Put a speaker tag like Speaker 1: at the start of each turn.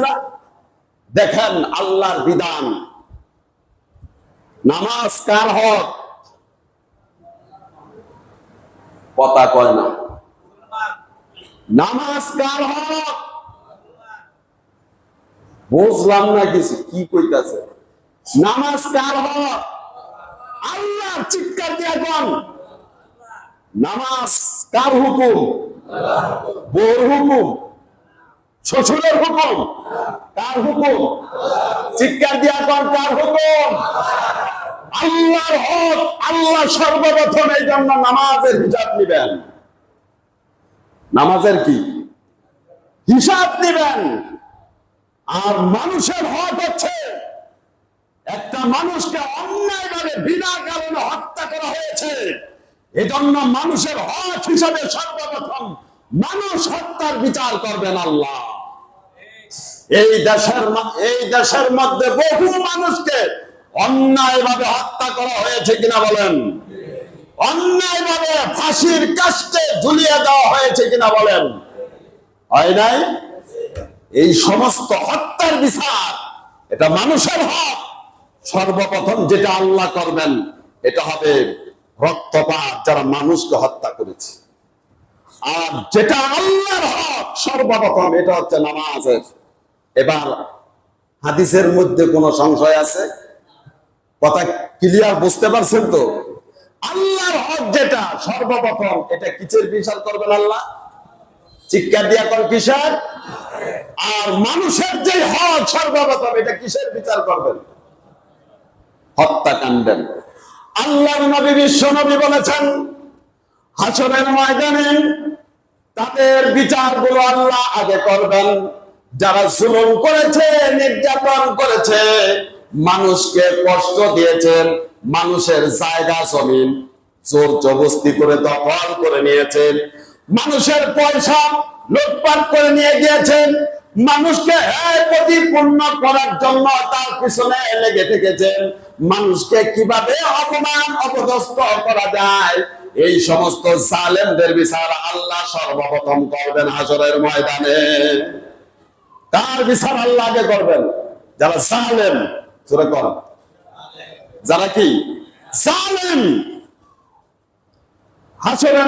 Speaker 1: না? দেখেন আল্লাহর বিধান, নামাজ কার হক? কথা কয় না। নামাজ কার হক? বুঝলাম না কিছু, কি কইতাছে? নামাজ কার হক? আল্লাহর। চিৎকার দিয়া কোন নামাজ কার হুকুম? বউর হুকুম? শ্বশুরের হুকুম? কার হুকুম? চিৎকার দিয়া কোন কার হুকুম? আল্লাহর হক। আল্লাহ সর্বপ্রথম এই জন্য নামাজের হিসাব নিবেন। নামাজের কি হিসাব নিবেন? আর মানুষের হক হচ্ছে, একটা মানুষকে অন্যায়ভাবে বিনা কারণে হত্যা করা হয়েছে, এজন্য মানুষের হক হিসাবে সর্বপ্রথম মানুষ হত্যার বিচার করবেন আল্লাহ। এই দেশের মধ্যে বহু মানুষকে অন্যায়ভাবে হত্যা করা হয়েছে কিনা বলেন? অন্যায়ভাবে ফাঁসির কাস্টে ঝুলিয়ে দেওয়া হয়েছে কিনা বলেন? হয় নাই? এই সমস্ত হত্যার বিচার, এটা মানুষের হক। সর্বপ্রথম যেটা আল্লাহ করবেন, এটা হবে রক্তপাত, যারা মানুষকে হত্যা করেছে। আর যেটা আল্লাহর হক সর্বপ্রথম, এটা হচ্ছে নামাজের। এবার হাদিসের মধ্যে কোনো সংশয় আছে? কথা ক্লিয়ার বুঝতে পারছেন তো? আল্লাহর হক যেটা সর্বপ্রথম, এটা কিসের বিচার করবেন আল্লাহ? চিৎকার দিয়া কোন কিসের? আর মানুষের যে হক সর্বপ্রথম, এটা কিসের বিচার করবেন? হত্যাকাণ্ডের। আল্লাহর নবী বিশ্ব নবী বলেছেন, হাসরের ময়দানে তাদের বিচারগুলো আল্লাহ আগে করবেন। যারা জুলুম করেছে, নির্যাতন করেছে, মানুষকে কষ্ট দিয়েছেন, মানুষের জায়গা জমিন জোর জবরদস্তি করে দখল করে নিয়েছেন, মানুষের পয়সা লুটপাট করে নিয়ে গিয়েছেন, মানুষকে প্রতিপন্ন করার জন্য তার পিছনে লেগে থেকেছেন, মানুষকে কিভাবে অপমান অপদস্থ করা যায়, এই সমস্ত জালেমদের বিচার আল্লাহ সর্বপ্রথম করবেন হাসরের ময়দানে। কার বিচার আল্লাহ আগে করবেন? যারা জালেম, জোরে কর, যারা কি জালেম, হাসরের